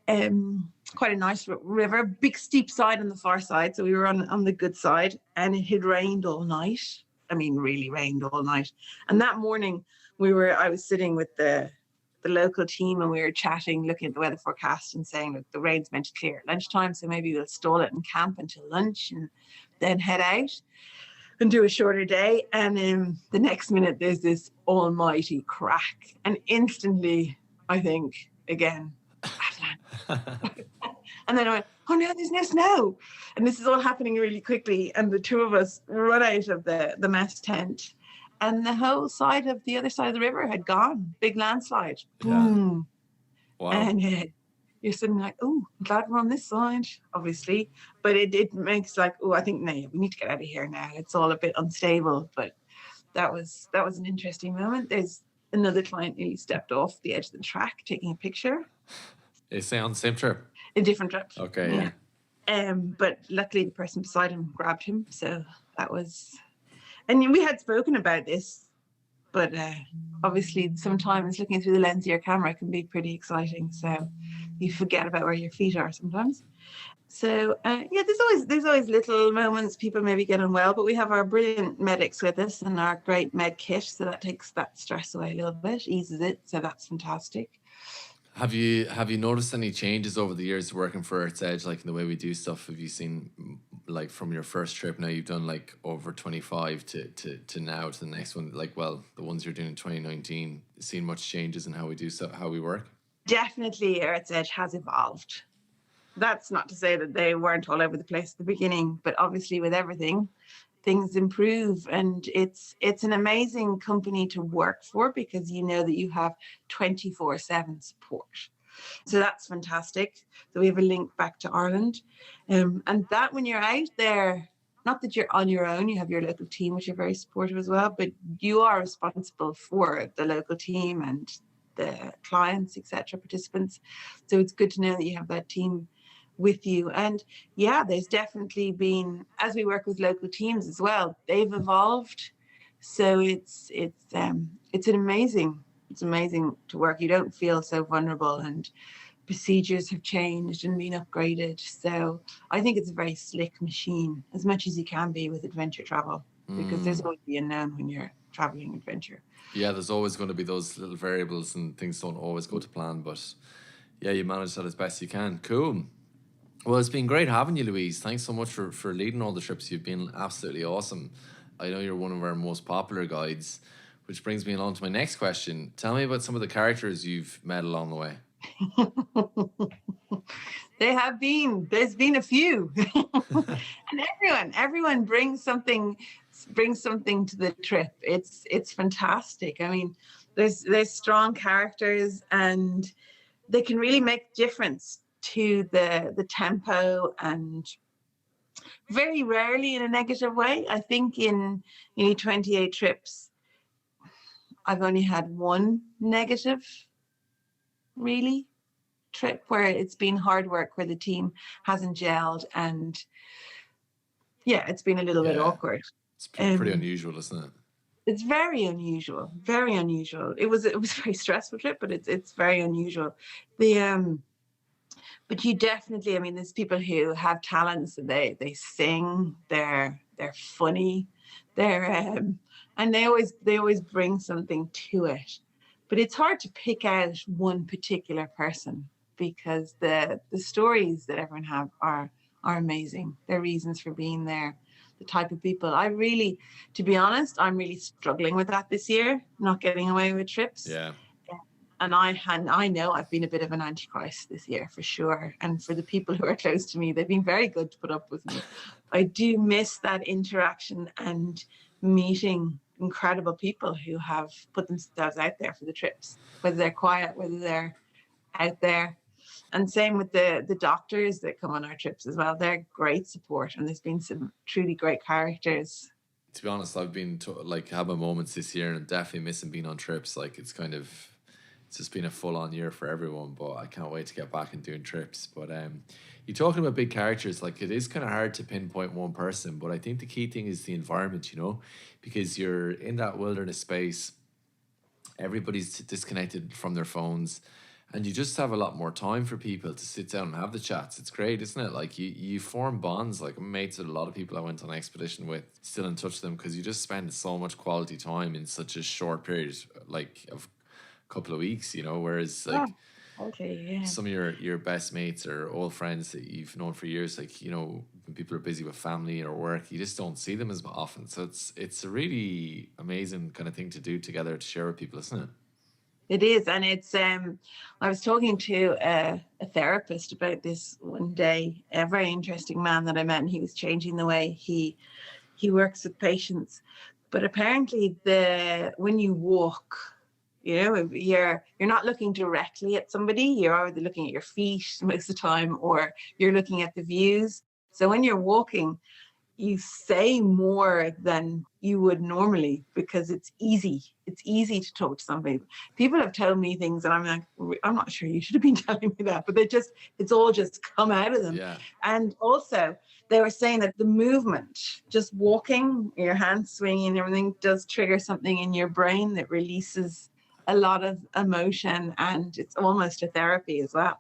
Speaker 2: Quite a nice river, big steep side on the far side. So we were on the good side, and it had rained all night. I mean, really rained all night. And that morning I was sitting with the local team, and we were chatting, looking at the weather forecast and saying, look, the rain's meant to clear at lunchtime, so maybe we'll stall it and camp until lunch and then head out and do a shorter day. And the next minute there's this almighty crack, and instantly I think again, and then I went, oh no, there's no snow. And this is all happening really quickly, and the two of us run out of the mess tent, and the whole side of the other side of the river had gone. Big landslide. Boom.
Speaker 1: Wow.
Speaker 2: And you're sitting like, oh, I'm glad we're on this side, obviously. But it makes like, oh, I think, no, we need to get out of here now. It's all a bit unstable. But that was an interesting moment. There's another client who stepped off the edge of the track taking a picture.
Speaker 1: Is they on the same trip?
Speaker 2: A different trip.
Speaker 1: Okay,
Speaker 2: yeah. But luckily the person beside him grabbed him. So that was... And we had spoken about this, but obviously sometimes looking through the lens of your camera can be pretty exciting. So you forget about where your feet are sometimes. So there's always little moments people maybe get unwell, but we have our brilliant medics with us and our great med kit. So that takes that stress away a little bit, eases it. So that's fantastic.
Speaker 1: Have you noticed any changes over the years working for Earth's Edge, like in the way we do stuff? Have you seen, like, from your first trip, now you've done like over 25 to now to the next one, like, well, the ones you're doing in 2019, seen much changes in how we do how we work?
Speaker 2: Definitely Earth's Edge has evolved. That's not to say that they weren't all over the place at the beginning, but obviously with everything, things improve, and it's an amazing company to work for because you know that you have 24/7 support. So that's fantastic. So we have a link back to Ireland, and that when you're out there, not that you're on your own, you have your local team which are very supportive as well, but you are responsible for the local team and the clients, etc., participants. So it's good to know that you have that team with you. And yeah, there's definitely been, as we work with local teams as well, they've evolved. So it's amazing to work. You don't feel so vulnerable, and procedures have changed and been upgraded. So I think it's a very slick machine, as much as you can be with adventure travel, because there's always the unknown when you're traveling adventure.
Speaker 1: Yeah, there's always going to be those little variables and things don't always go to plan, but yeah, you manage that as best you can. Cool. Well, it's been great having you, Louise. Thanks so much for leading all the trips. You've been absolutely awesome. I know you're one of our most popular guides, which brings me along to my next question. Tell me about some of the characters you've met along the way.
Speaker 2: There's been a few. And everyone brings something bring something to the trip. It's fantastic. I mean, there's strong characters, and they can really make difference to the tempo, and very rarely in a negative way. I think in 28 trips, I've only had one negative, really, trip where it's been hard work, where the team hasn't gelled, and yeah, it's been a little bit
Speaker 1: Yeah.
Speaker 2: awkward.
Speaker 1: It's pretty unusual, isn't it?
Speaker 2: It's very unusual, very unusual. It was a very stressful trip, but it's very unusual. The but you definitely, I mean, there's people who have talents, and they sing, they're funny, they're and they always bring something to it. But it's hard to pick out one particular person, because the stories that everyone have are amazing. Their reasons for being there, the type of people. To be honest, I'm really struggling with that this year, not getting away with trips.
Speaker 1: Yeah.
Speaker 2: And I know I've been a bit of an antichrist this year, for sure. And for the people who are close to me, they've been very good to put up with me. I do miss that interaction and meeting incredible people who have put themselves out there for the trips, whether they're quiet, whether they're out there. And same with the doctors that come on our trips as well. They're great support, and there's been some truly great characters.
Speaker 1: To be honest, I've been had my moments this year, and I'm definitely missing being on trips. Like, it's just been a full-on year for everyone, but I can't wait to get back and doing trips. But you're talking about big characters, like, it is kind of hard to pinpoint one person, but I think the key thing is the environment, because you're in that wilderness space, everybody's disconnected from their phones, and you just have a lot more time for people to sit down and have the chats. It's great, isn't it? Like, you form bonds. Like, I'm mates with a lot of people I went on an expedition with, still in touch with them, because you just spend so much quality time in such a short period, like, of couple of weeks, whereas like some of your best mates or old friends that you've known for years, like, when people are busy with family or work, you just don't see them as often. So it's a really amazing kind of thing to do together, to share with people, isn't it?
Speaker 2: It is. And it's I was talking to a therapist about this one day, a very interesting man that I met, and he was changing the way he works with patients. But apparently when you walk, you're not looking directly at somebody. You're either looking at your feet most of the time, or you're looking at the views. So when you're walking, you say more than you would normally, because it's easy to talk to somebody. People have told me things and I'm like, I'm not sure you should have been telling me that, but it's all just come out of them.
Speaker 1: Yeah.
Speaker 2: And also they were saying that the movement, just walking, your hands swinging and everything, does trigger something in your brain that releases a lot of emotion, and it's almost a therapy as well.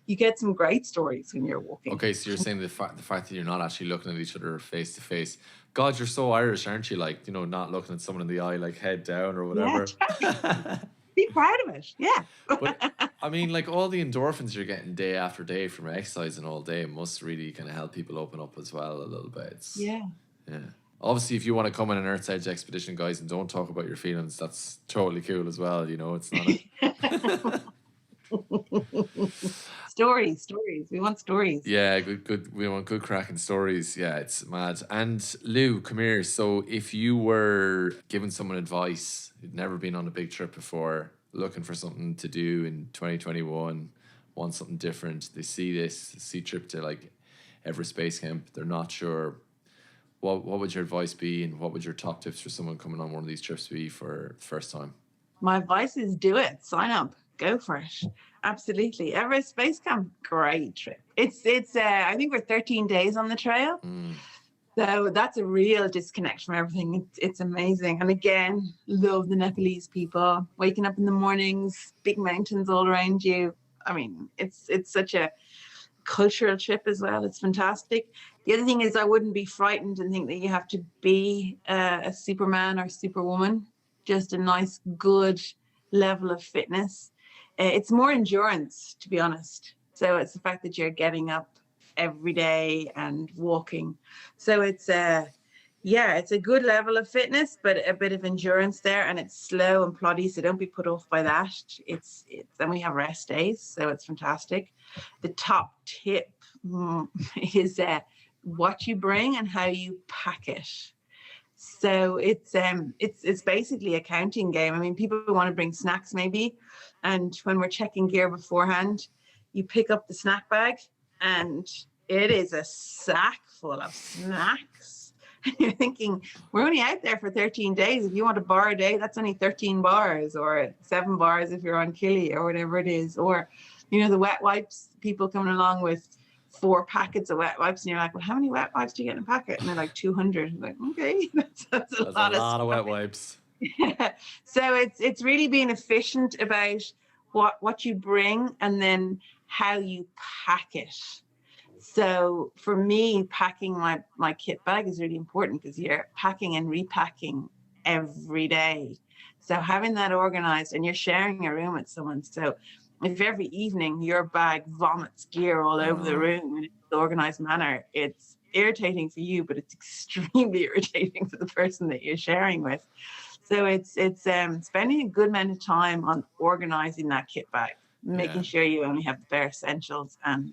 Speaker 2: You get some great stories when you're walking.
Speaker 1: Okay, so you're saying the fact that you're not actually looking at each other face to face. God, you're so Irish, aren't you? Like, not looking at someone in the eye, like head down or whatever.
Speaker 2: Yeah, be proud of it. Yeah.
Speaker 1: But I mean, like, all the endorphins you're getting day after day from exercising all day must really kind of help people open up as well a little bit.
Speaker 2: Yeah.
Speaker 1: Obviously, if you want to come on an Earth's Edge expedition, guys, and don't talk about your feelings, that's totally cool as well. It's not
Speaker 2: Stories. We want stories.
Speaker 1: Yeah, good. We want good cracking stories. Yeah, it's mad. And Lou, come here. So if you were giving someone advice who'd never been on a big trip before, looking for something to do in 2021, want something different, they see trip to like Everest Base Camp, they're not sure, what would your advice be, and what would your top tips for someone coming on one of these trips be for the first time?
Speaker 2: My advice is do it. Sign up. Go for it. Absolutely. Everest Base Camp, great trip. It's I think we're 13 days on the trail. So that's a real disconnect from everything. It's amazing. And again, love the Nepalese people. Waking up in the mornings, big mountains all around you. I mean, it's such a cultural trip as well. It's fantastic. The other thing is, I wouldn't be frightened and think that you have to be a Superman or Superwoman. Just a nice, good level of fitness. It's more endurance, to be honest. So it's the fact that you're getting up every day and walking. So it's a good level of fitness, but a bit of endurance there, and it's slow and ploddy. So don't be put off by that. It's then we have rest days, so it's fantastic. The top tip is what you bring and how you pack it. So it's basically a counting game. I mean, people want to bring snacks maybe, and when we're checking gear beforehand, you pick up the snack bag and it is a sack full of snacks. And you're thinking, we're only out there for 13 days. If you want a bar a day, that's only 13 bars, or 7 bars if you're on Kili, or whatever it is. Or, you know, the wet wipes, people coming along with 4 packets of wet wipes, and you're like, well, how many wet wipes do you get in a packet? And they're like 200. I'm like, okay, that's a lot
Speaker 1: of wet wipes.
Speaker 2: Yeah. So it's really being efficient about what you bring and then how you pack it. So for me, packing my kit bag is really important, because you're packing and repacking every day. So having that organized, and you're sharing a room with someone. So if every evening your bag vomits gear all over the room in an organized manner, it's irritating for you, but it's extremely irritating for the person that you're sharing with. So it's spending a good amount of time on organizing that kit bag, making sure you only have the bare essentials and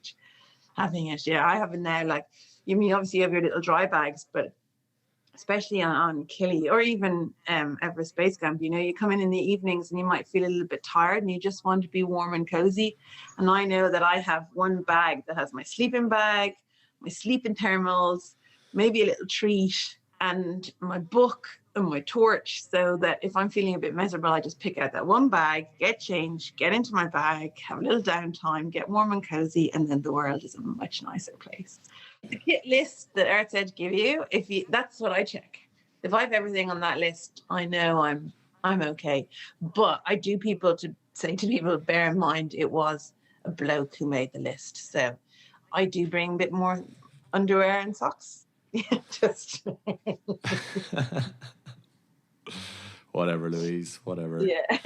Speaker 2: having it. Yeah, I have it now. Like, you mean, obviously you have your little dry bags, but especially on Kili or even Everest Base Camp, you know, you come in the evenings and you might feel a little bit tired and you just want to be warm and cozy. And I know that I have one bag that has my sleeping bag, my sleeping thermals, maybe a little treat, and my book and my torch, so that if I'm feeling a bit miserable, I just pick out that one bag, get changed, get into my bag, have a little downtime, get warm and cozy, and then the world is a much nicer place. The kit list that Earth's Edge give you, that's what I check. If I have everything on that list, I know I'm okay. But I do say to people, bear in mind it was a bloke who made the list. So I do bring a bit more underwear and socks. Just
Speaker 1: whatever, Louise, whatever.
Speaker 2: Yeah.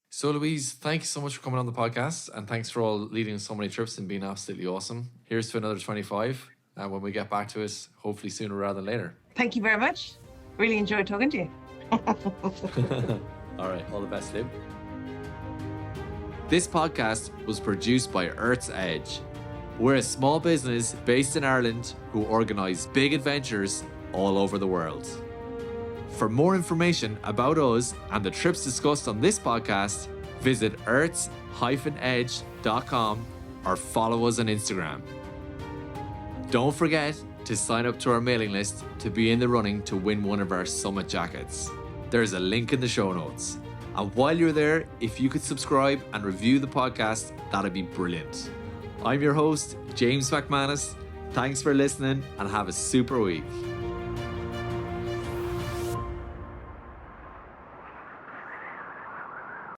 Speaker 1: So, Louise, thank you so much for coming on the podcast, and thanks for all leading so many trips and being absolutely awesome. Here's to another 25, and when we get back to it, hopefully sooner rather than later.
Speaker 2: Thank you very much. Really enjoyed talking to you.
Speaker 1: All right, all the best, Lib. This podcast was produced by Earth's Edge. We're a small business based in Ireland who organise big adventures all over the world. For more information about us and the trips discussed on this podcast, visit earths-edge.com or follow us on Instagram. Don't forget to sign up to our mailing list to be in the running to win one of our summit jackets. There's a link in the show notes. And while you're there, if you could subscribe and review the podcast, that'd be brilliant. I'm your host, James McManus. Thanks for listening and have a super week.